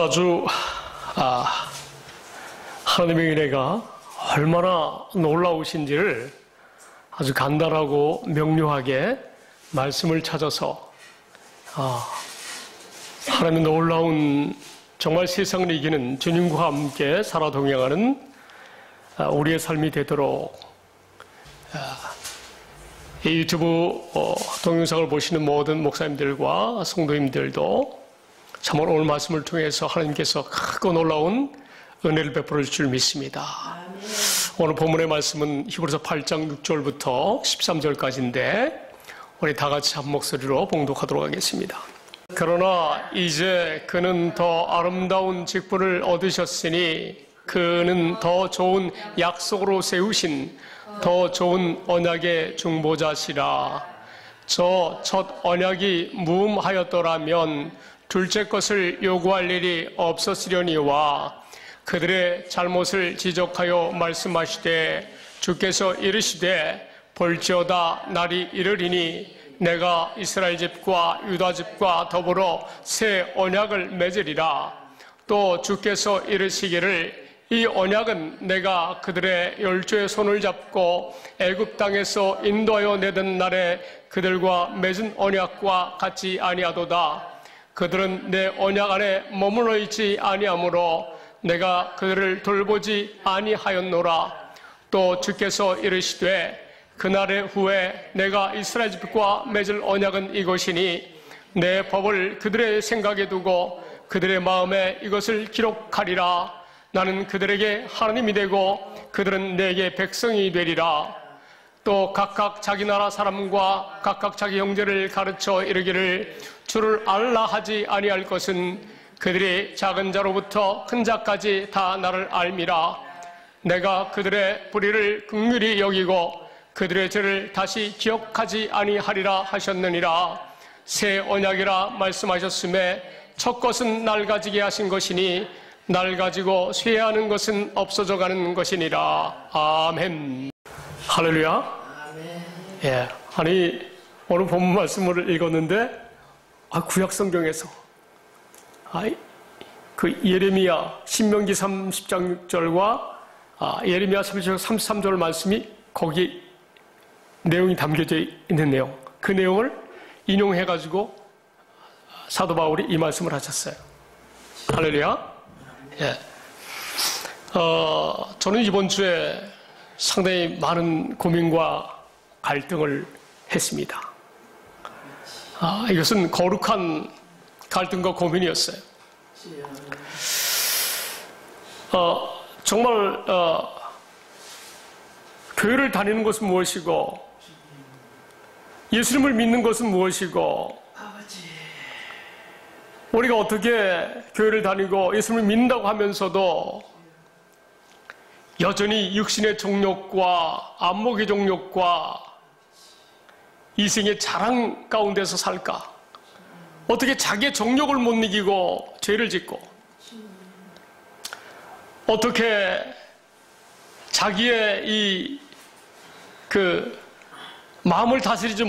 지난주 하나님의 은혜가 얼마나 놀라우신지를 아주 간단하고 명료하게 말씀을 찾아서 하나님의 놀라운 정말 세상을 이기는 주님과 함께 살아 동행하는 우리의 삶이 되도록 이 유튜브 동영상을 보시는 모든 목사님들과 성도님들도 참으로 오늘 말씀을 통해서 하나님께서 크고 놀라운 은혜를 베풀어 주실 줄 믿습니다. 아멘. 오늘 본문의 말씀은 히브리서 8장 6절부터 13절까지인데 우리 다 같이 한 목소리로 봉독하도록 하겠습니다. 그러나 이제 그는 더 아름다운 직분을 얻으셨으니 그는 더 좋은 약속으로 세우신 더 좋은 언약의 중보자시라. 저 첫 언약이 무음하였더라면 둘째 것을 요구할 일이 없었으려니와 그들의 잘못을 지적하여 말씀하시되 주께서 이르시되 볼지어다 날이 이르리니 내가 이스라엘 집과 유다 집과 더불어 새 언약을 맺으리라. 또 주께서 이르시기를 이 언약은 내가 그들의 열조의 손을 잡고 애굽 땅에서 인도하여 내던 날에 그들과 맺은 언약과 같지 아니하도다. 그들은 내 언약 안에 머물러 있지 아니하므로 내가 그들을 돌보지 아니하였노라. 또 주께서 이르시되 그날의 후에 내가 이스라엘 집과 맺을 언약은 이것이니 내 법을 그들의 생각에 두고 그들의 마음에 이것을 기록하리라. 나는 그들에게 하나님이 되고 그들은 내게 백성이 되리라. 또 각각 자기 나라 사람과 각각 자기 형제를 가르쳐 이르기를 주를 알라 하지 아니할 것은 그들이 작은 자로부터 큰 자까지 다 나를 알미라. 내가 그들의 불의를 긍휼히 여기고 그들의 죄를 다시 기억하지 아니하리라 하셨느니라. 새 언약이라 말씀하셨음에 첫 것은 날 가지게 하신 것이니 날 가지고 쇠하는 것은 없어져 가는 것이니라. 아멘. 할렐루야. 예. 아니 오늘 본문 말씀을 읽었는데 구약 성경에서 그 예레미야 신명기 30장 6절과 예레미야 30장 33절 말씀이 거기 내용이 담겨져 있는 내용, 그 내용을 인용해 가지고 사도 바울이 이 말씀을 하셨어요. 할렐루야. 예. 저는 이번 주에 상당히 많은 고민과 갈등을 했습니다. 이것은 거룩한 갈등과 고민이었어요. 정말 교회를 다니는 것은 무엇이고 예수님을 믿는 것은 무엇이고 우리가 어떻게 교회를 다니고 예수님을 믿는다고 하면서도 여전히 육신의 정욕과 안목의 정욕과 이생의 자랑 가운데서 살까? 어떻게 자기의 정욕을 못 이기고 죄를 짓고 어떻게 자기의 마음을 다스리지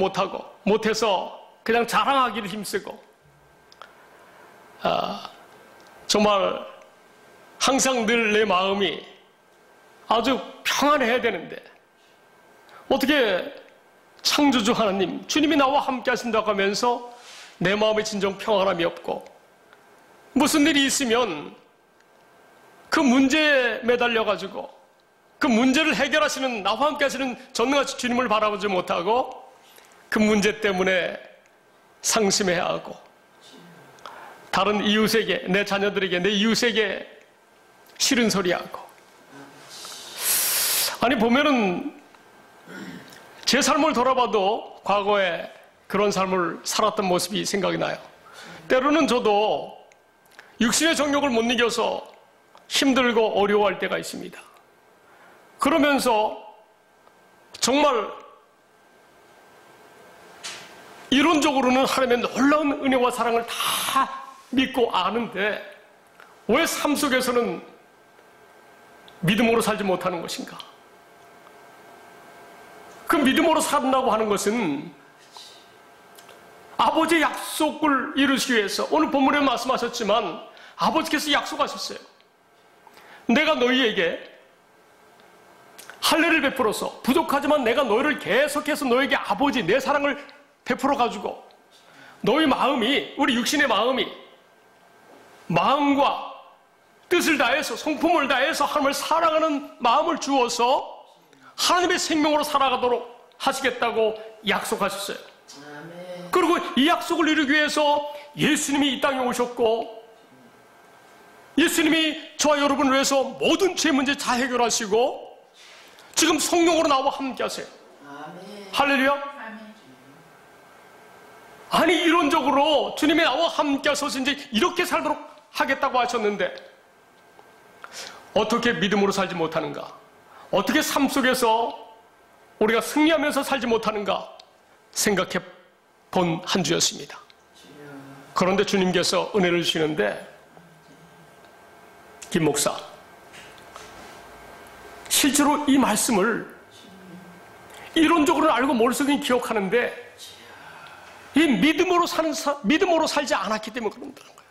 못해서 그냥 자랑하기를 힘쓰고 정말 항상 늘 내 마음이 아주 평안해야 되는데 어떻게 창조주 하나님, 주님이 나와 함께 하신다고 하면서 내 마음에 진정 평안함이 없고 무슨 일이 있으면 그 문제에 매달려가지고 그 문제를 해결하시는 나와 함께 하시는 전능하신 주님을 바라보지 못하고 그 문제 때문에 상심해야 하고 다른 이웃에게, 내 자녀들에게, 내 이웃에게 싫은 소리하고 아니 보면은 제 삶을 돌아봐도 과거에 그런 삶을 살았던 모습이 생각이 나요. 때로는 저도 육신의 정욕을 못 이겨서 힘들고 어려워할 때가 있습니다. 그러면서 정말 이론적으로는 하나님의 놀라운 은혜와 사랑을 다 믿고 아는데 왜 삶 속에서는 믿음으로 살지 못하는 것인가? 그 믿음으로 산다고 하는 것은 아버지의 약속을 이루시기 위해서 오늘 본문에 말씀하셨지만 아버지께서 약속하셨어요. 내가 너희에게 할례를 베풀어서 부족하지만 내가 너희를 계속해서 너에게 아버지 내 사랑을 베풀어 가지고 너희 마음이, 우리 육신의 마음과 뜻을 다해서 성품을 다해서 하나님을 사랑하는 마음을 주어서 하나님의 생명으로 살아가도록 하시겠다고 약속하셨어요. 그리고 이 약속을 이루기 위해서 예수님이 이 땅에 오셨고 예수님이 저와 여러분을 위해서 모든 죄 문제 다 해결하시고 지금 성령으로 나와 함께 하세요. 할렐루야. 아니 이론적으로 주님이 나와 함께 하셔서 이제 이렇게 살도록 하겠다고 하셨는데 어떻게 믿음으로 살지 못하는가? 어떻게 삶 속에서 우리가 승리하면서 살지 못하는가? 생각해 본 한 주였습니다. 그런데 주님께서 은혜를 주시는데 김 목사, 실제로 이 말씀을 이론적으로는 알고 머릿속에 기억하는데 이 믿음으로 살지 않았기 때문에 그런다는 거예요.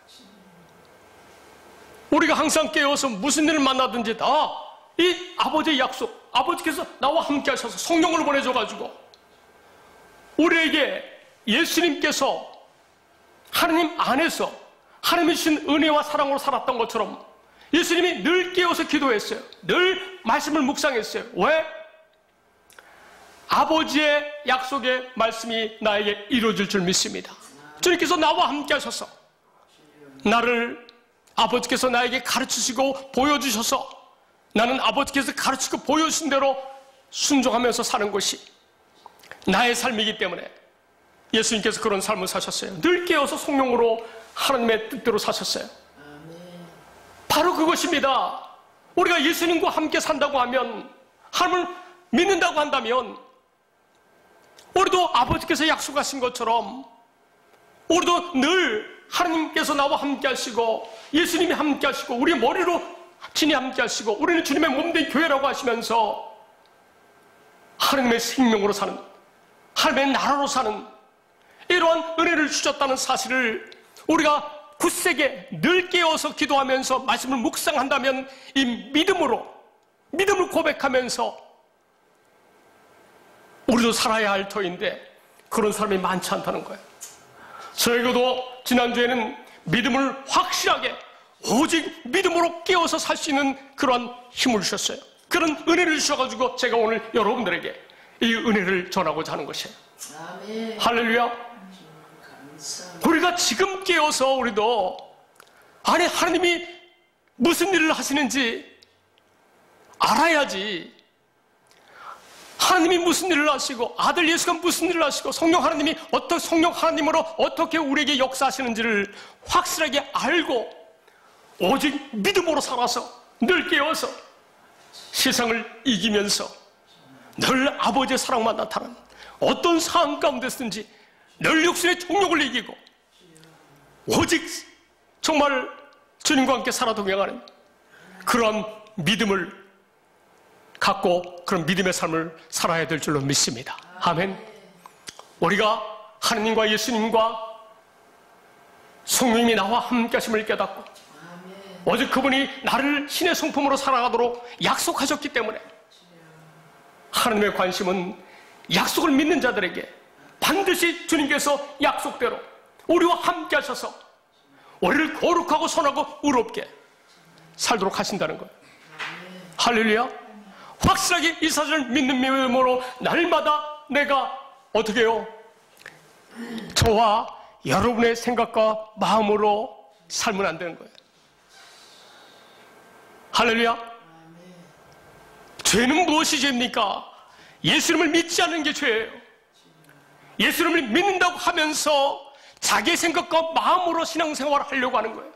우리가 항상 깨어서 무슨 일을 만나든지 다 이 아버지의 약속, 아버지께서 나와 함께 하셔서 성령을 보내줘가지고 우리에게 예수님께서 하나님 안에서 하나님이 주신 은혜와 사랑으로 살았던 것처럼 예수님이 늘 깨어서 기도했어요. 늘 말씀을 묵상했어요. 왜? 아버지의 약속의 말씀이 나에게 이루어질 줄 믿습니다. 주님께서 나와 함께 하셔서 나를 아버지께서 나에게 가르치시고 보여주셔서 나는 아버지께서 가르치고 보여주신 대로 순종하면서 사는 것이 나의 삶이기 때문에 예수님께서 그런 삶을 사셨어요. 늘 깨어서 성령으로 하나님의 뜻대로 사셨어요. 바로 그것입니다. 우리가 예수님과 함께 산다고 하면, 하나님을 믿는다고 한다면 우리도 아버지께서 약속하신 것처럼 우리도 늘 하나님께서 나와 함께 하시고 예수님이 함께 하시고 우리 머리로 진이 함께 하시고 우리는 주님의 몸된 교회라고 하시면서 하나님의 생명으로 사는, 하나님의 나라로 사는 이러한 은혜를 주셨다는 사실을 우리가 굳세게 늘 깨어서 기도하면서 말씀을 묵상한다면 이 믿음을 고백하면서 우리도 살아야 할 터인데 그런 사람이 많지 않다는 거예요. 저에게도 지난주에는 믿음을 확실하게 오직 믿음으로 깨어서 살 수 있는 그런 힘을 주셨어요. 그런 은혜를 주셔가지고 제가 오늘 여러분들에게 이 은혜를 전하고자 하는 것이에요. 아멘. 할렐루야. 우리가 지금 깨어서 우리도 아니 하나님이 무슨 일을 하시는지 알아야지. 하나님이 무슨 일을 하시고 아들 예수가 무슨 일을 하시고 성령 하나님으로 어떻게 우리에게 역사하시는지를 확실하게 알고 오직 믿음으로 살아서 늘 깨어서 세상을 이기면서 늘 아버지의 사랑만 나타나는 어떤 상황 가운데서든지 늘 육신의 정욕을 이기고 오직 정말 주님과 함께 살아 동행하는 그런 믿음을 갖고 그런 믿음의 삶을 살아야 될 줄로 믿습니다. 아멘. 우리가 하나님과 예수님과 성령님이 나와 함께 하심을 깨닫고 오직 그분이 나를 신의 성품으로 살아가도록 약속하셨기 때문에 하나님의 관심은 약속을 믿는 자들에게 반드시 주님께서 약속대로 우리와 함께 하셔서 우리를 거룩하고 선하고 의롭게 살도록 하신다는 거예요. 할렐루야. 확실하게 이 사실을 믿는 믿음으로 날마다 내가 어떻게 해요? 저와 여러분의 생각과 마음으로 살면 안 되는 거예요. 할렐루야. 죄는 무엇이 죄입니까? 예수님을 믿지 않는 게 죄예요. 예수님을 믿는다고 하면서 자기의 생각과 마음으로 신앙생활을 하려고 하는 거예요.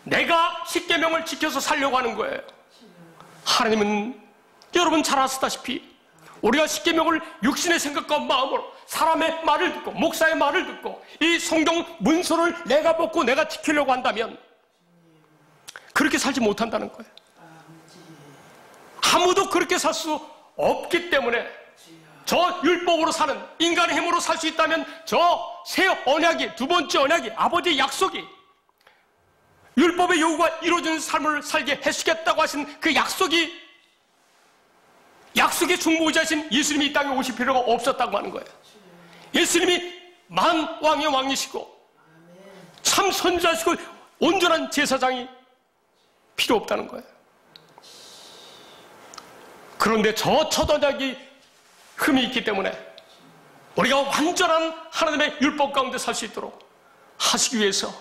내가 십계명을 지켜서 살려고 하는 거예요. 하나님은 여러분 잘 아시다시피 우리가 십계명을 육신의 생각과 마음으로 사람의 말을 듣고 목사의 말을 듣고 이 성경 문서를 내가 먹고 내가 지키려고 한다면 그렇게 살지 못한다는 거예요. 아무도 그렇게 살 수 없기 때문에 저 율법으로 사는 인간의 힘으로 살 수 있다면 저 새 언약이 두 번째 언약이 아버지의 약속이 율법의 요구가 이루어지는 삶을 살게 해주겠다고 하신 그 약속의 중보자신 예수님이 이 땅에 오실 필요가 없었다고 하는 거예요. 예수님이 만왕의 왕이시고 참 선지자시고 온전한 제사장이 필요 없다는 거예요. 그런데 저 첫 언약이 흠이 있기 때문에 우리가 완전한 하나님의 율법 가운데 살 수 있도록 하시기 위해서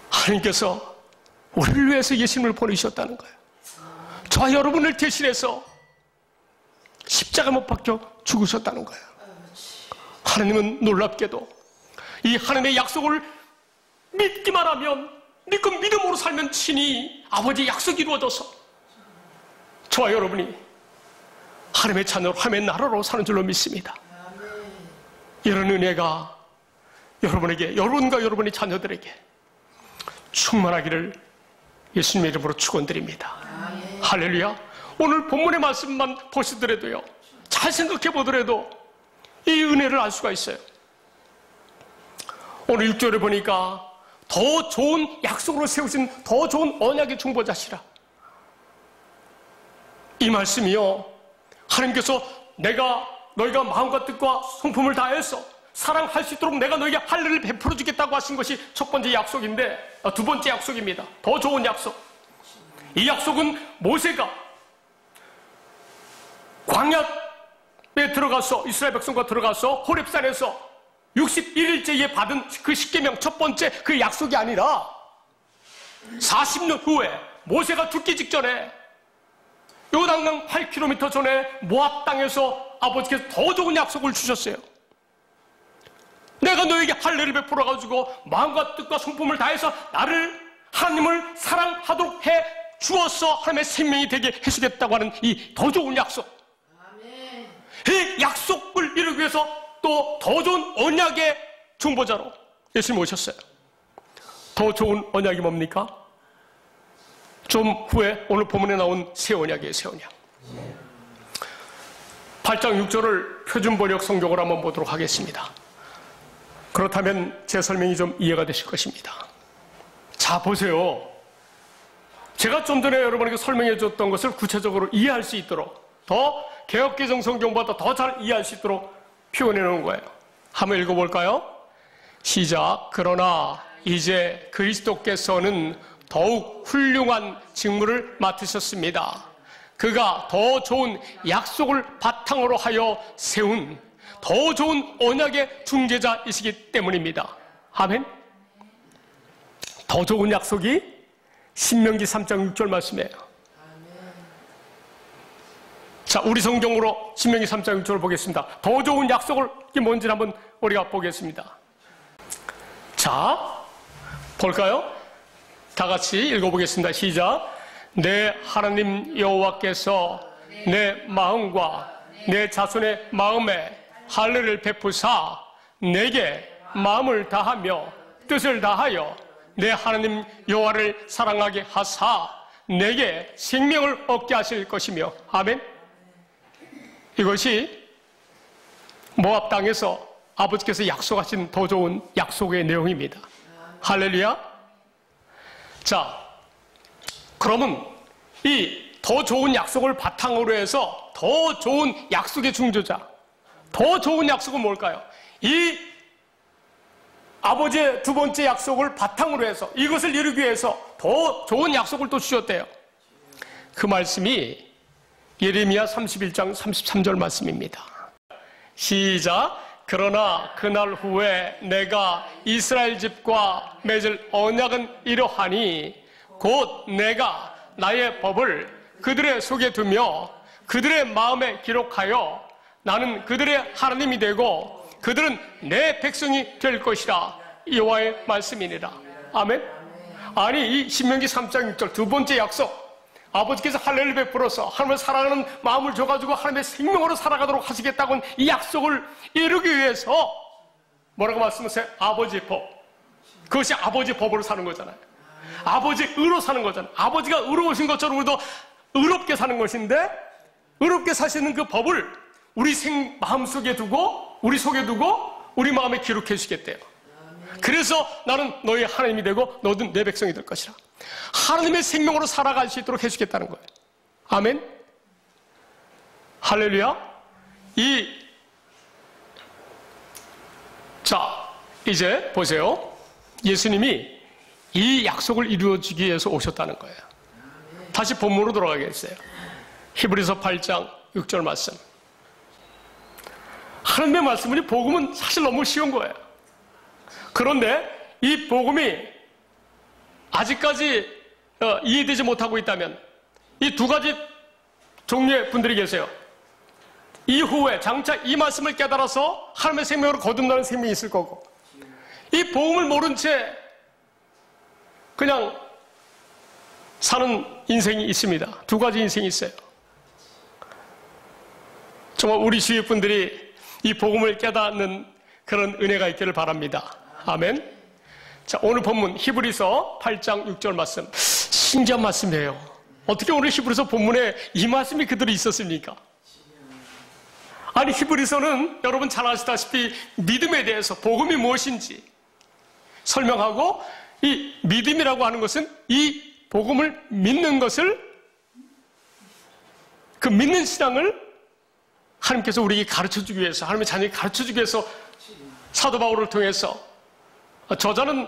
하나님께서 우리를 위해서 예수님을 보내주셨다는 거예요. 저와 여러분을 대신해서 십자가 못 박혀 죽으셨다는 거예요. 하나님은 놀랍게도 이 하나님의 약속을 믿기만 하면, 믿고 믿음으로 살면 친히 아버지의 약속이 이루어져서 저와 여러분이 하나님의 자녀로, 하나님의 나라로 사는 줄로 믿습니다. 이런 은혜가 여러분에게, 여러분과 여러분의 자녀들에게 충만하기를 예수님의 이름으로 축원드립니다. 할렐루야. 오늘 본문의 말씀만 보시더라도요, 잘 생각해 보더라도 이 은혜를 알 수가 있어요. 오늘 6절에 보니까 더 좋은 약속으로 세우신 더 좋은 언약의 중보자시라. 이 말씀이요, 하나님께서 너희가 마음과 뜻과 성품을 다해서 사랑할 수 있도록 내가 너에게 할례를 베풀어 주겠다고 하신 것이 첫 번째 약속인데, 두 번째 약속입니다. 더 좋은 약속. 이 약속은 모세가 광야에 들어가서, 이스라엘 백성과 들어가서 호렙산에서 61일째에 받은 그 십계명 첫 번째 그 약속이 아니라 40년 후에 모세가 죽기 직전에 요단강 8km 전에 모압 땅에서 아버지께서 더 좋은 약속을 주셨어요. 내가 너에게 할례를 베풀어 가지고 마음과 뜻과 성품을 다해서 나를, 하나님을 사랑하도록 해 주어서 하나님의 생명이 되게 해주겠다고 하는 이 더 좋은 약속. 이 약속을 이루기 위해서 또 더 좋은 언약의 중보자로 예수님 오셨어요. 더 좋은 언약이 뭡니까? 좀 후에 오늘 본문에 나온 새 언약이에요. 새 언약. 8장 6절을 표준 번역 성경으로 한번 보도록 하겠습니다. 그렇다면 제 설명이 좀 이해가 되실 것입니다. 자, 보세요. 제가 좀 전에 여러분에게 설명해 줬던 것을 구체적으로 이해할 수 있도록, 더 개역개정 성경보다 더 잘 이해할 수 있도록 표현해 놓은 거예요. 한번 읽어볼까요? 시작. 그러나 이제 그리스도께서는 더욱 훌륭한 직무를 맡으셨습니다. 그가 더 좋은 약속을 바탕으로 하여 세운 더 좋은 언약의 중재자이시기 때문입니다. 아멘. 더 좋은 약속이 신명기 3장 6절 말씀이에요. 자, 우리 성경으로 신명기 3장 6절을 보겠습니다. 더 좋은 약속을, 이게 뭔지 한번 우리가 보겠습니다. 자, 볼까요? 다 같이 읽어보겠습니다. 시작. 내 하나님 여호와께서 내 마음과 내 자손의 마음에 할례를 베푸사 내게 마음을 다하며 뜻을 다하여 내 하나님 여호와를 사랑하게 하사 내게 생명을 얻게 하실 것이며. 아멘. 이것이 모압 땅에서 아버지께서 약속하신 더 좋은 약속의 내용입니다. 할렐루야. 자, 그러면 이 더 좋은 약속을 바탕으로 해서 더 좋은 약속의 중조자, 더 좋은 약속은 뭘까요? 이 아버지의 두 번째 약속을 바탕으로 해서 이것을 이루기 위해서 더 좋은 약속을 또 주셨대요. 그 말씀이 예레미야 31장 33절 말씀입니다. 시작. 그러나 그날 후에 내가 이스라엘 집과 맺을 언약은 이러하니 곧 내가 나의 법을 그들의 속에 두며 그들의 마음에 기록하여 나는 그들의 하나님이 되고 그들은 내 백성이 될 것이라. 여호와의 말씀이니라. 아멘. 아니, 이 신명기 3장 6절 두 번째 약속, 아버지께서 할례를 베풀어서 하나님을 사랑하는 마음을 줘가지고 하나님의 생명으로 살아가도록 하시겠다고 이 약속을 이루기 위해서 뭐라고 말씀하세요? 아버지의 법. 그것이 아버지의 법으로 사는 거잖아요. 아버지의 의로 사는 거잖아요. 아버지가 의로우신 것처럼 우리도 의롭게 사는 것인데, 의롭게 사시는 그 법을 우리 마음속에 두고, 우리 속에 두고 우리 마음에 기록해 주시겠대요. 그래서 나는 너희 하나님이 되고 너도 내 백성이 될 것이라. 하나님의 생명으로 살아갈 수 있도록 해주겠다는 거예요. 아멘. 할렐루야. 자, 이제 보세요. 예수님이 이 약속을 이루어주기 위해서 오셨다는 거예요. 다시 본문으로 돌아가겠어요. 히브리서 8장 6절 말씀. 하나님의 말씀은, 복음은 사실 너무 쉬운 거예요. 그런데 이 복음이 아직까지 이해되지 못하고 있다면 이 두 가지 종류의 분들이 계세요. 이후에 장차 이 말씀을 깨달아서 하나님의 생명으로 거듭나는 생명이 있을 거고, 이 복음을 모른 채 그냥 사는 인생이 있습니다. 두 가지 인생이 있어요. 정말 우리 주위 분들이 이 복음을 깨닫는 그런 은혜가 있기를 바랍니다. 아멘. 자, 오늘 본문 히브리서 8장 6절 말씀, 신기한 말씀이에요. 어떻게 오늘 히브리서 본문에 이 말씀이 그대로 있었습니까? 아니, 히브리서는 여러분 잘 아시다시피 믿음에 대해서, 복음이 무엇인지 설명하고, 이 믿음이라고 하는 것은 이 복음을 믿는 것을, 그 믿는 신앙을 하나님께서 우리에게 가르쳐주기 위해서, 하나님의 자녀에게 가르쳐주기 위해서 사도 바울을 통해서, 저자는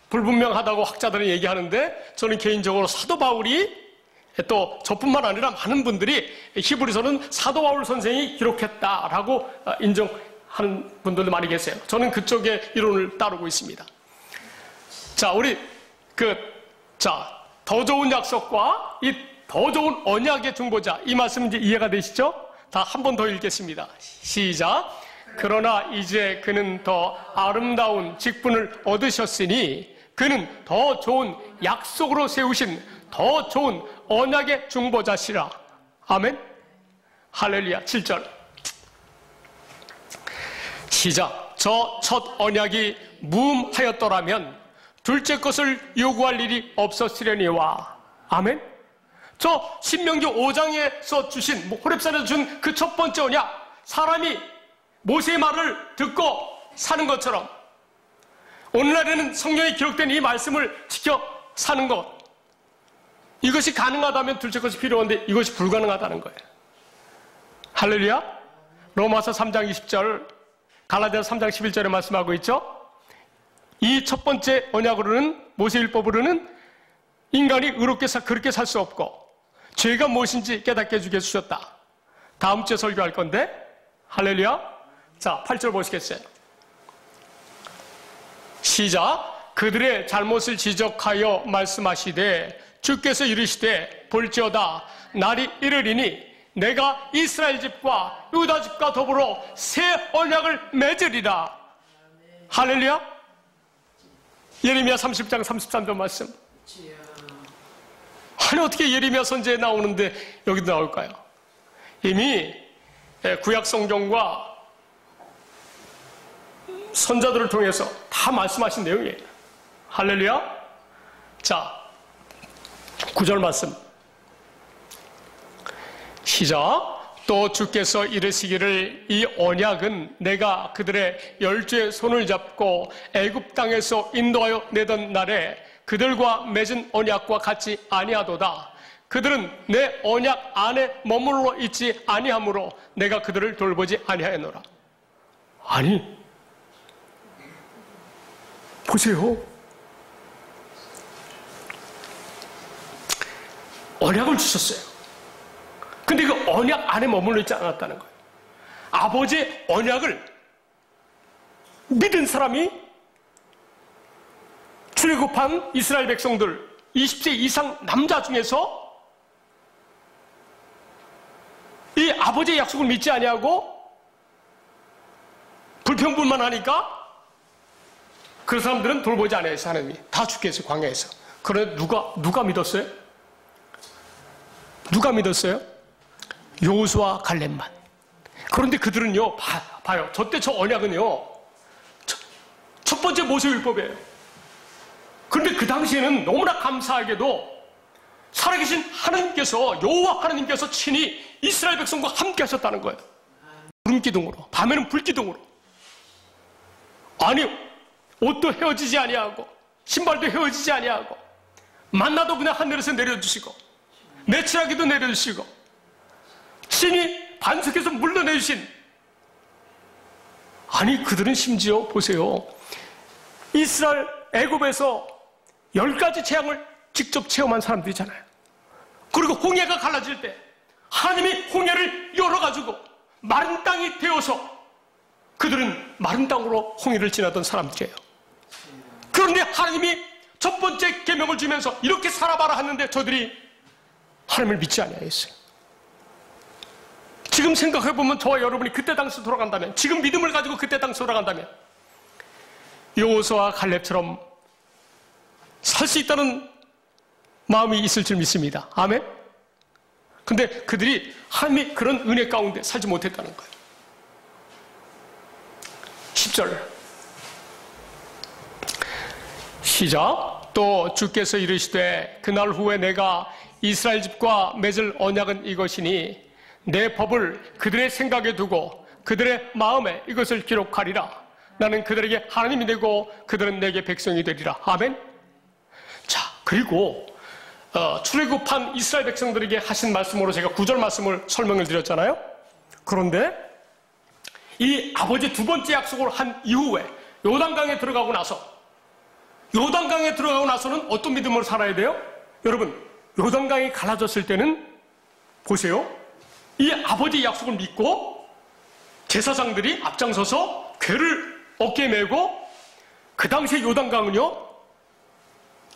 불분명하다고 학자들은 얘기하는데, 저는 개인적으로 사도 바울이, 또 저뿐만 아니라 많은 분들이 히브리서는 사도 바울 선생이 기록했다라고 인정하는 분들도 많이 계세요. 저는 그쪽의 이론을 따르고 있습니다. 자, 우리 더 좋은 약속과 이 더 좋은 언약의 중보자, 이 말씀 이제 이해가 되시죠? 다 한 번 더 읽겠습니다. 시작. 그러나 이제 그는 더 아름다운 직분을 얻으셨으니 그는 더 좋은 약속으로 세우신 더 좋은 언약의 중보자시라. 아멘. 할렐루야. 7절 시작. 저 첫 언약이 무음하였더라면 둘째 것을 요구할 일이 없었으려니와. 아멘. 저 신명기 5장에서 주신, 호렙산에서 준 그 첫 번째 언약, 사람이 모세의 말을 듣고 사는 것처럼 오늘날에는 성경에 기록된 이 말씀을 지켜 사는 것, 이것이 가능하다면 둘째 것이 필요한데 이것이 불가능하다는 거예요. 할렐루야. 로마서 3장 20절, 갈라디아서 3장 11절에 말씀하고 있죠. 이 첫 번째 언약으로는, 모세율법으로는 인간이 의롭게 그렇게 살 수 없고 죄가 무엇인지 깨닫게 해주게 해주셨다. 다음 주에 설교할 건데, 할렐루야. 자, 8절 보시겠어요? 시작. 그들의 잘못을 지적하여 말씀하시되 주께서 이르시되 볼지어다 날이 이르리니 내가 이스라엘 집과 유다 집과 더불어 새 언약을 맺으리라. 할렐루야. 예레미야 30장 33절 말씀. 아니, 어떻게 예레미야 선지에 나오는데 여기도 나올까요? 이미 구약 성경과 선자들을 통해서 다 말씀하신 내용이에요. 할렐루야. 자, 9절 말씀 시작. 또 주께서 이르시기를 이 언약은 내가 그들의 열조의 손을 잡고 애굽 땅에서 인도하여 내던 날에 그들과 맺은 언약과 같이 아니하도다. 그들은 내 언약 안에 머물러 있지 아니하므로 내가 그들을 돌보지 아니하였노라. 아니, 보세요. 언약을 주셨어요. 근데 그 언약 안에 머물러 있지 않았다는 거예요. 아버지의 언약을 믿은 사람이, 출애굽한 이스라엘 백성들 20세 이상 남자 중에서 이 아버지의 약속을 믿지 아니하고 불평불만하니까 그 사람들은 돌보지 아니하였어요. 하나님이 다 죽게 했어요. 광야에서. 그런데 누가 믿었어요? 누가 믿었어요? 여호수아 갈렙만. 그런데 그들은요, 봐요. 저때 저 언약은요, 첫 번째 모세율법이에요. 그런데 그 당시에는 너무나 감사하게도 살아계신 하나님께서, 여호와 하나님께서 친히 이스라엘 백성과 함께 하셨다는 거예요. 구름 기둥으로, 밤에는 불 기둥으로. 아니, 옷도 헤어지지 아니하고 신발도 헤어지지 아니하고 만나도 그냥 하늘에서 내려주시고 내치라기도 내려주시고 신이 반석에서 물러내주신, 아니 그들은 심지어 보세요, 이스라엘 애굽에서 10가지 재앙을 직접 체험한 사람들이잖아요. 그리고 홍해가 갈라질 때 하나님이 홍해를 열어가지고 마른 땅이 되어서 그들은 마른 땅으로 홍해를 지나던 사람들이에요. 그런데 하나님이 첫 번째 계명을 주면서 이렇게 살아봐라 하는데 저들이 하나님을 믿지 아니하였어요. 지금 생각해보면 저와 여러분이 그때 당시 돌아간다면, 지금 믿음을 가지고 그때 당시 돌아간다면 여호수아와 갈렙처럼 살 수 있다는 마음이 있을 줄 믿습니다. 아멘? 근데 그들이 하나님의 그런 은혜 가운데 살지 못했다는 거예요. 10절 시작. 또 주께서 이르시되 그날 후에 내가 이스라엘 집과 맺을 언약은 이것이니 내 법을 그들의 생각에 두고 그들의 마음에 이것을 기록하리라. 나는 그들에게 하나님이 되고 그들은 내게 백성이 되리라. 아멘. 자, 그리고 출애굽한 이스라엘 백성들에게 하신 말씀으로 제가 9절 말씀을 설명을 드렸잖아요. 그런데 이 아버지 두 번째 약속을 한 이후에 요단강에 들어가고 나서는 어떤 믿음으로 살아야 돼요? 여러분, 요단강이 갈라졌을 때는 보세요, 이 아버지의 약속을 믿고 제사장들이 앞장서서 궤를 어깨에 메고, 그 당시에 요단강은요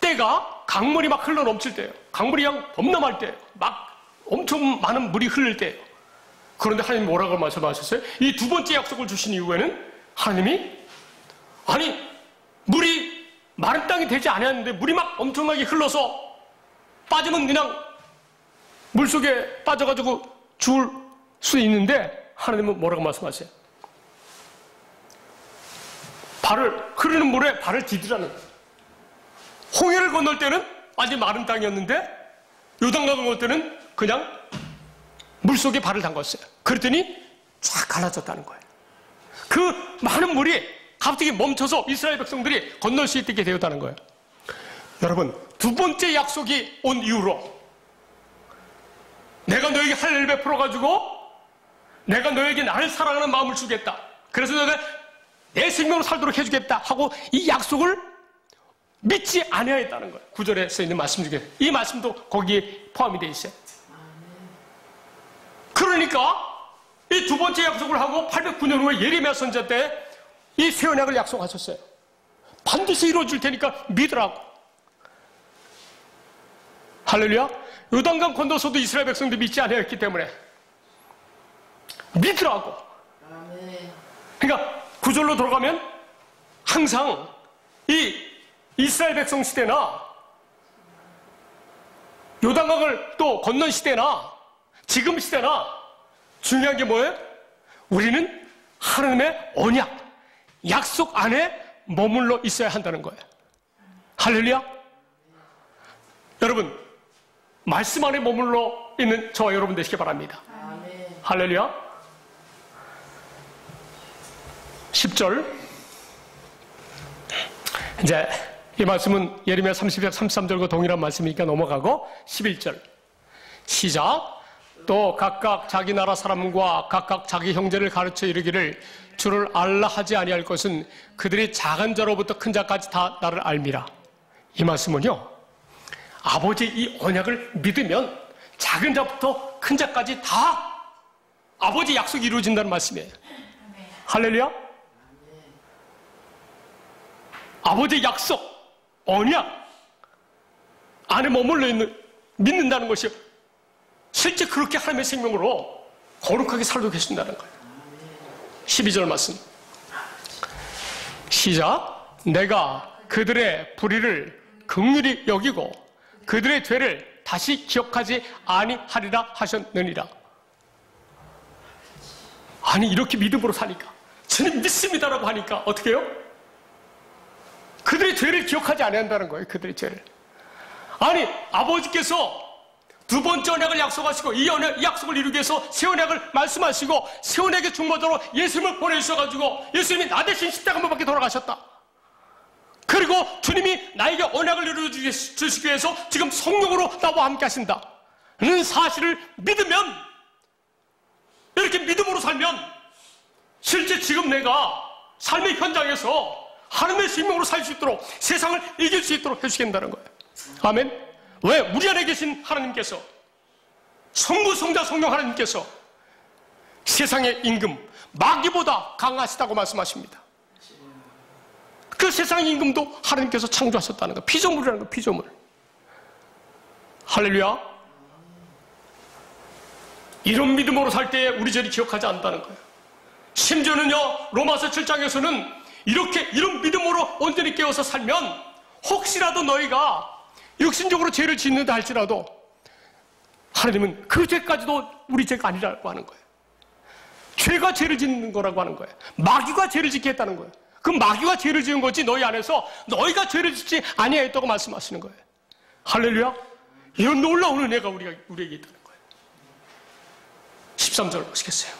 때가 강물이 막 흘러 넘칠 때예요. 강물이 그냥 범람할 때예요. 막 엄청 많은 물이 흐를 때예요. 그런데 하나님이 뭐라고 말씀하셨어요? 이 두 번째 약속을 주신 이후에는 하나님이, 아니 물이 마른 땅이 되지 않았는데 물이 막 엄청나게 흘러서 빠지면 그냥 물속에 빠져가지고 죽을 수 있는데 하나님은 뭐라고 말씀하세요? 흐르는 물에 발을 디디라는 거예요. 홍해를 건널 때는 완전히 마른 땅이었는데 요단강을 건널 때는 그냥 물속에 발을 담갔어요. 그랬더니 쫙 갈라졌다는 거예요. 그 많은 물이 갑자기 멈춰서 이스라엘 백성들이 건널 수 있게 되었다는 거예요. 여러분, 두 번째 약속이 온 이후로 내가 너에게 할례를 베풀어가지고 내가 너에게 나를 사랑하는 마음을 주겠다. 그래서 내가 내 생명으로 살도록 해주겠다 하고 이 약속을 믿지 아니하였다는 거예요. 9절에 써있는 말씀 중에 이 말씀도 거기에 포함이 되어 있어요. 그러니까 이 두 번째 약속을 하고 809년 후에 예레미야 선지자 때 이 새 언약을 약속하셨어요. 반드시 이루어질 테니까 믿으라고. 할렐루야. 요단강 건너서도 이스라엘 백성들이 믿지 아니하였기 때문에 믿으라고. 그러니까 구절로 돌아가면 항상 이 이스라엘 백성 시대나 요단강을 또 건넌 시대나 지금 시대나 중요한 게 뭐예요? 우리는 하나님의 언약, 약속 안에 머물러 있어야 한다는 거예요. 할렐루야. 여러분, 말씀 안에 머물러 있는 저와 여러분 되시기 바랍니다. 할렐루야. 10절. 이제 이 말씀은 예레미야 33절과 동일한 말씀이니까 넘어가고 11절 시작. 또 각각 자기 나라 사람과 각각 자기 형제를 가르쳐 이르기를 주를 알라 하지 아니할 것은 그들이 작은 자로부터 큰 자까지 다 나를 알미라. 이 말씀은요, 아버지의 이 언약을 믿으면 작은 자부터 큰 자까지 다 아버지의 약속이 이루어진다는 말씀이에요. 할렐루야. 아버지의 약속, 언약 안에 머물러 있는, 믿는다는 것이 실제 그렇게 하나님의 생명으로 거룩하게 살고 계신다는 거예요. 12절 말씀 시작. 내가 그들의 불의를 긍휼히 여기고 그들의 죄를 다시 기억하지 아니하리라 하셨느니라. 아니 이렇게 믿음으로 사니까, 저는 믿습니다라고 하니까 어떻게 해요? 그들의 죄를 기억하지 아니한다는 거예요. 그들의 죄를. 아니 아버지께서 두 번째 언약을 약속하시고 이 약속을 이루기 위해서 새 언약을 말씀하시고 새 언약의 중보자로 예수님을 보내주셔가지고 예수님이 나 대신 십자가 못 박게 돌아가셨다. 그리고 주님이 나에게 언약을 이루어주시기 위해서 지금 성령으로 나와 함께 하신다는 사실을 믿으면, 이렇게 믿음으로 살면 실제 지금 내가 삶의 현장에서 하나님의 생명으로 살 수 있도록, 세상을 이길 수 있도록 해주신다는 거예요. 아멘. 왜? 우리 안에 계신 하나님께서, 성부, 성자, 성령 하나님께서 세상의 임금 마귀보다 강하시다고 말씀하십니다. 그 세상의 임금도 하나님께서 창조하셨다는 거예요. 피조물이라는 거예요. 피조물. 할렐루야. 이런 믿음으로 살 때 우리 죄를 기억하지 않는다는 거예요. 심지어는요, 로마서 7장에서는 이런 믿음으로 온전히 깨어서 살면 혹시라도 너희가 육신적으로 죄를 짓는다 할지라도 하나님은 그 죄까지도 우리 죄가 아니라고 하는 거예요. 죄가 죄를 짓는 거라고 하는 거예요. 마귀가 죄를 짓게 했다는 거예요. 그 마귀가 죄를 지은 거지 너희 안에서 너희가 죄를 짓지 아니하였다고 말씀하시는 거예요. 할렐루야. 이런 놀라운 은혜가 우리에게 있다는 거예요. 13절 보시겠어요?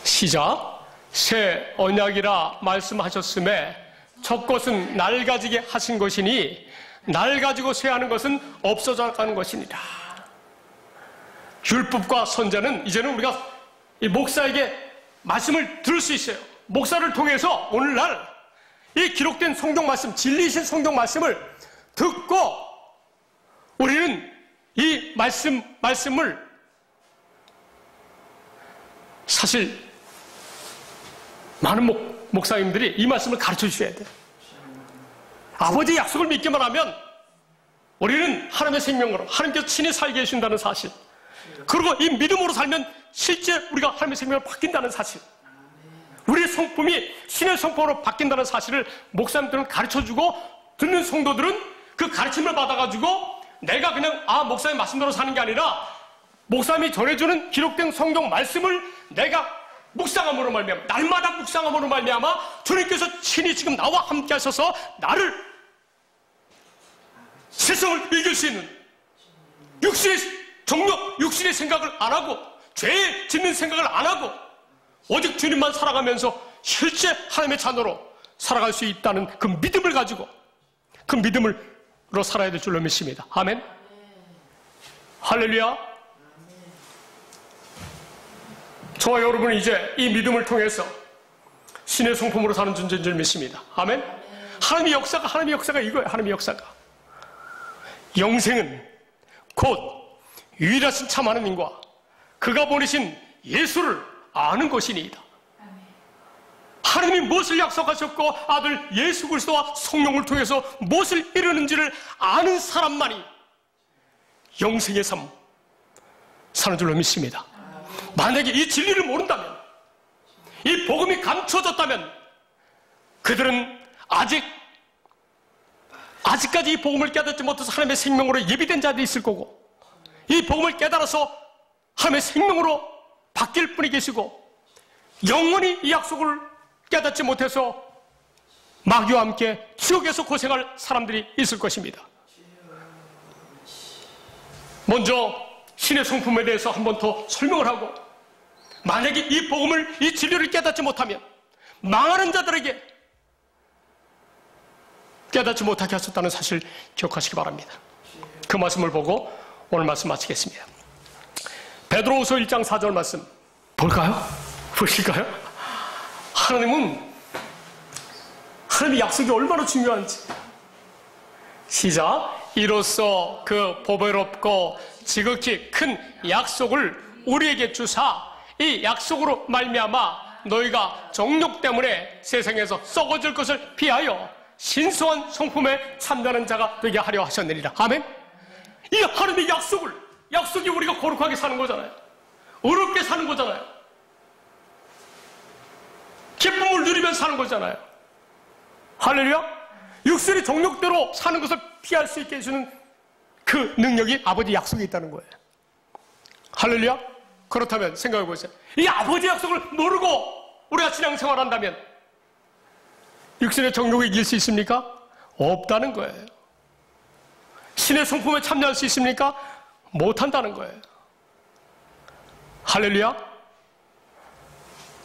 시작. 새 언약이라 말씀하셨음에 첫 것은 날 가지게 하신 것이니 날 가지고 쇠하는 것은 없어져 가는 것이니라. 율법과 선자는 이제는 우리가 이 목사에게 말씀을 들을 수 있어요. 목사를 통해서 오늘날 이 기록된 성경 말씀, 진리이신 성경 말씀을 듣고 우리는 이 말씀을 사실 많은 목사님들이 이 말씀을 가르쳐 주셔야 돼요. 아버지의 약속을 믿기만 하면 우리는 하나님의 생명으로 하나님께서 친히 살게 해주신다는 사실, 그리고 이 믿음으로 살면 실제 우리가 하나님의 생명으로 바뀐다는 사실, 우리의 성품이 신의 성품으로 바뀐다는 사실을 목사님들은 가르쳐주고 듣는 성도들은 그 가르침을 받아가지고 내가 그냥 목사님 말씀대로 사는 게 아니라 목사님이 전해주는 기록된 성경 말씀을 내가 묵상함으로 말미암아, 날마다 묵상함으로 말미암아 주님께서 친히 지금 나와 함께 하셔서 나를 세상을 이길 수 있는 육신의 정욕, 육신의 생각을 안 하고 죄에 짓는 생각을 안 하고 오직 주님만 살아가면서 실제 하나님의 자녀로 살아갈 수 있다는 그 믿음을 가지고 그 믿음으로 살아야 될 줄로 믿습니다. 아멘. 할렐루야. 저와 여러분은 이제 이 믿음을 통해서 신의 성품으로 사는 존재인 줄 믿습니다. 아멘. 하나님의 역사가 이거예요. 하나님의 역사가. 영생은 곧 유일하신 참 하나님과 그가 보내신 예수를 아는 것이니이다. 하나님이 무엇을 약속하셨고 아들 예수 그리스도와 성령을 통해서 무엇을 이루는지를 아는 사람만이 영생의 삶 사는 줄로 믿습니다. 만약에 이 진리를 모른다면, 이 복음이 감춰졌다면 그들은 아직까지 이 복음을 깨닫지 못해서 하나님의 생명으로 예비된 자들이 있을 거고, 이 복음을 깨달아서 하나님의 생명으로 바뀔 분이 계시고, 영원히 이 약속을 깨닫지 못해서 마귀와 함께 지옥에서 고생할 사람들이 있을 것입니다. 먼저 신의 성품에 대해서 한 번 더 설명을 하고, 만약에 이 복음을, 이 진리를 깨닫지 못하면 망하는 자들에게 깨닫지 못하게 하셨다는 사실 기억하시기 바랍니다. 그 말씀을 보고 오늘 말씀 마치겠습니다. 베드로후서 1장 4절 말씀 볼까요? 보실까요? 하나님의 약속이 얼마나 중요한지. 시작. 이로써 그 보배롭고 지극히 큰 약속을 우리에게 주사 이 약속으로 말미암아 너희가 정욕 때문에 세상에서 썩어질 것을 피하여 신성한 성품에 참다는 자가 되게 하려 하셨느니라. 아멘. 이 하나님의 약속이 우리가 거룩하게 사는 거잖아요. 어렵게 사는 거잖아요. 기쁨을 누리면서 사는 거잖아요. 할렐루야. 육신의 정욕대로 사는 것을 피할 수 있게 해주는 그 능력이 아버지 약속이 있다는 거예요. 할렐루야. 그렇다면 생각해 보세요. 이 아버지 약속을 모르고 우리가 신앙생활한다면 육신의 정욕을 이길 수 있습니까? 없다는 거예요. 신의 성품에 참여할 수 있습니까? 못한다는 거예요. 할렐루야.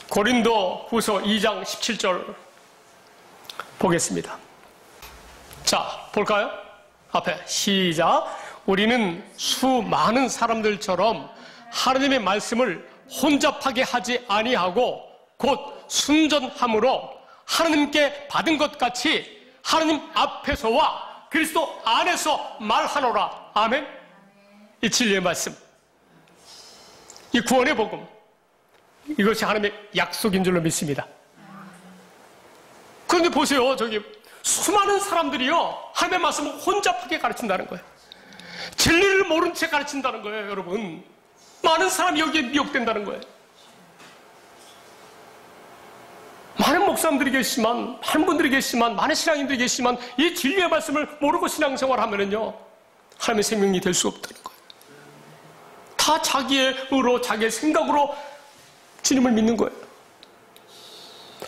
고린도 후서 2장 17절 보겠습니다. 자, 볼까요? 앞에 시작. 우리는 수많은 사람들처럼 하나님의 말씀을 혼잡하게 하지 아니하고 곧 순전함으로 하나님께 받은 것 같이 하나님 앞에서와 그리스도 안에서 말하노라. 아멘. 이 진리의 말씀, 이 구원의 복음, 이것이 하나님의 약속인 줄로 믿습니다. 그런데 보세요. 저기 수많은 사람들이요, 하나님의 말씀을 혼잡하게 가르친다는 거예요. 진리를 모른 채 가르친다는 거예요, 여러분. 많은 사람이 여기에 미혹된다는 거예요. 많은 목사님들이 계시지만, 많은 분들이 계시지만, 많은 신앙인들이 계시지만, 이 진리의 말씀을 모르고 신앙생활 하면은요, 하나님의 생명이 될 수 없다는 거예요. 다 자기의 의로, 자기의 생각으로 주님을 믿는 거예요.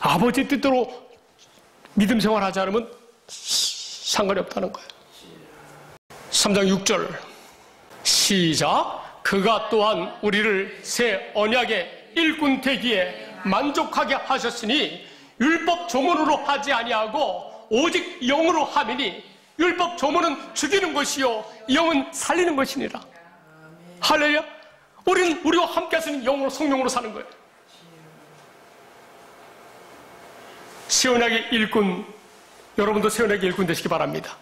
아버지 뜻대로 믿음 생활 하지 않으면 상관이 없다는 거예요. 3장 6절 시작. 그가 또한 우리를 새 언약의 일꾼 되기에 만족하게 하셨으니 율법 조문으로 하지 아니하고 오직 영으로 함이니 율법 조문은 죽이는 것이요 영은 살리는 것이니라. 할렐루야. 우리는 우리와 함께 하시는 영으로, 성령으로 사는 거예요. 새 언약의 일꾼, 여러분도 새 언약의 일꾼 되시기 바랍니다.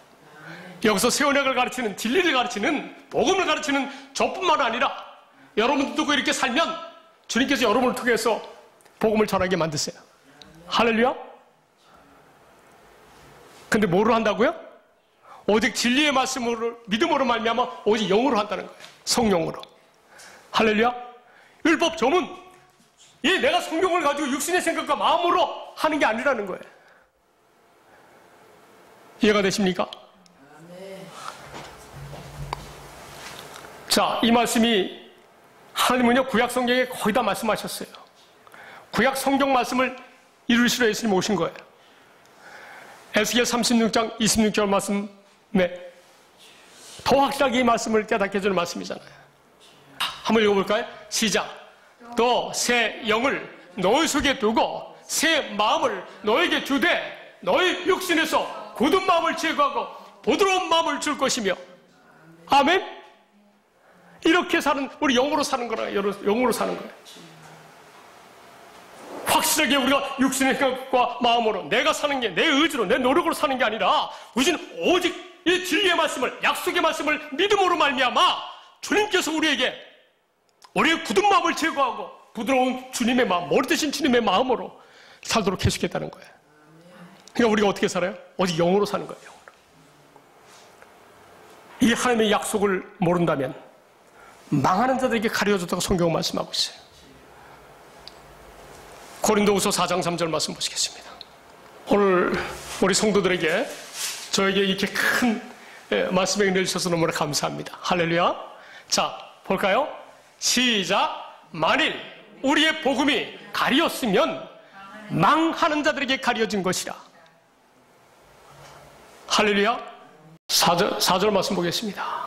여기서 새 언약을 가르치는, 진리를 가르치는, 복음을 가르치는 저뿐만 아니라 여러분들도 이렇게 살면 주님께서 여러분을 통해서 복음을 전하게 만드세요. 할렐루야. 근데 뭐로 한다고요? 오직 진리의 말씀으로, 믿음으로 말미암아 오직 영으로 한다는 거예요. 성령으로. 할렐루야. 율법 조문, 이 내가 성경을 가지고 육신의 생각과 마음으로 하는 게 아니라는 거예요. 이해가 되십니까? 자, 이 말씀이 하나님은요, 구약 성경에 거의 다 말씀하셨어요. 구약 성경 말씀을 이루시러 예수님 오신 거예요. 에스겔 36장 26절 말씀, 네, 더 확실하게 이 말씀을 깨닫게 해주는 말씀이잖아요. 한번 읽어볼까요? 시작. 또 새 영을 너희 속에 두고 새 마음을 너에게 주되 너희 육신에서 굳은 마음을 제거하고 부드러운 마음을 줄 것이며. 아멘. 이렇게 사는, 우리 영으로 사는 거라, 영으로 사는 거예요. 확실하게 우리가 육신의 생각과 마음으로 내가 사는 게, 내 의지로, 내 노력으로 사는 게 아니라 우리는 오직 이 진리의 말씀을, 약속의 말씀을 믿음으로 말미암아 주님께서 우리에게 우리의 굳은 마음을 제거하고 부드러운 주님의 마음, 머리 대신 주님의 마음으로 살도록 해주겠다는 거예요. 그러니까 우리가 어떻게 살아요? 오직 영으로 사는 거예요. 영으로. 이 하나님의 약속을 모른다면 망하는 자들에게 가려졌다고 성경은 말씀하고 있어요. 고린도후서 4장 3절 말씀 보시겠습니다. 오늘 우리 성도들에게, 저에게 이렇게 큰 말씀을 내주셔서 너무나 감사합니다. 할렐루야. 자, 볼까요? 시작. 만일 우리의 복음이 가리었으면 망하는 자들에게 가려진 것이라. 할렐루야. 4절 말씀 보겠습니다.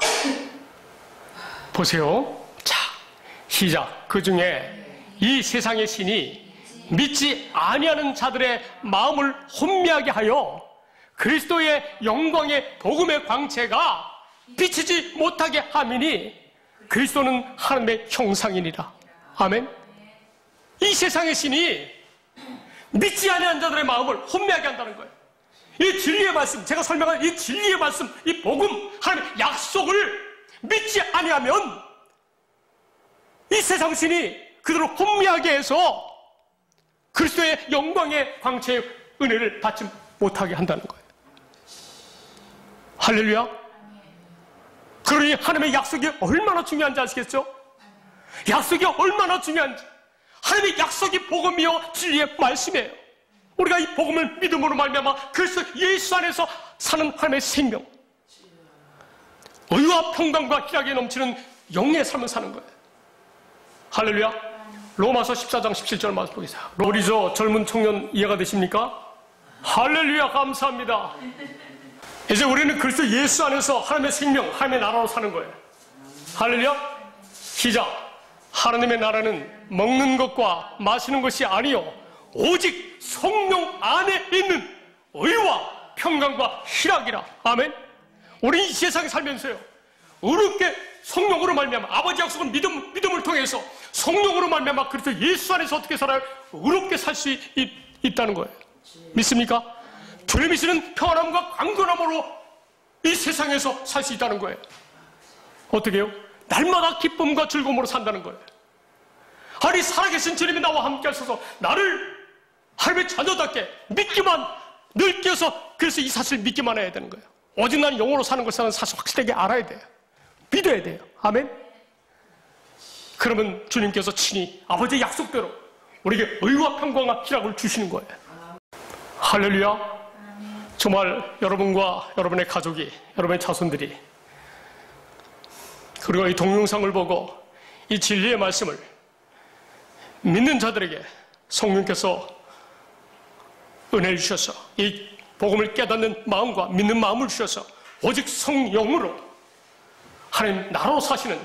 보세요. 자, 시작. 그 중에 이 세상의 신이 믿지 아니하는 자들의 마음을 혼미하게 하여 그리스도의 영광의 복음의 광채가 비치지 못하게 함이니 그리스도는 하나님의 형상이니라. 아멘. 이 세상의 신이 믿지 아니하는 자들의 마음을 혼미하게 한다는 거예요. 이 진리의 말씀, 제가 설명한 이 진리의 말씀, 이 복음, 하나님의 약속을 믿지 아니하면 이 세상 신이 그들을 혼미하게 해서 그리스도의 영광의 광채의 은혜를 받지 못하게 한다는 거예요. 할렐루야. 그러니 하나님의 약속이 얼마나 중요한지 아시겠죠? 약속이 얼마나 중요한지. 하나님의 약속이 복음이요 진리의 말씀이에요. 우리가 이 복음을 믿음으로 말미암아 그리스도 예수 안에서 사는 하나님의 생명, 의와 평강과 희락이 넘치는 영의 삶을 사는 거예요. 할렐루야. 로마서 14장 17절 말씀 보겠습니다. 우리 저 젊은 청년 이해가 되십니까? 할렐루야. 감사합니다. 이제 우리는 그리스도 예수 안에서 하나님의 생명, 하나님의 나라로 사는 거예요. 할렐루야. 시작. 하나님의 나라는 먹는 것과 마시는 것이 아니요 오직 성령 안에 있는 의와 평강과 희락이라. 아멘. 우리 이 세상에 살면서요, 어렵게 성령으로 말미암아, 아버지 약속은 믿음을 통해서 성령으로 말미암아 그래서 예수 안에서 어떻게 살아요? 어렵게 살 수 있다는 거예요. 믿습니까? 주님이 주는 평안함과 강건함으로 이 세상에서 살 수 있다는 거예요. 어떻게 해요? 날마다 기쁨과 즐거움으로 산다는 거예요. 아니, 살아계신 주님이 나와 함께 하셔서 나를 하나님의 자녀답게 믿기만 늘 끼어서, 그래서 이 사실을 믿기만 해야 되는 거예요. 오직 나는 영으로 사는 것을 사실 확실하게 알아야 돼요. 믿어야 돼요. 아멘. 그러면 주님께서 친히 아버지의 약속대로 우리에게 의와 평강과 희락을 주시는 거예요. 할렐루야. 정말 여러분과 여러분의 가족이, 여러분의 자손들이, 그리고 이 동영상을 보고 이 진리의 말씀을 믿는 자들에게 성령께서 은혜를 주셔서 이 복음을 깨닫는 마음과 믿는 마음을 주셔서 오직 성령으로 하나님 나라로 사시는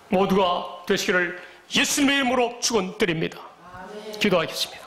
모두가 되시기를 예수님의 이름으로 축원드립니다. 기도하겠습니다.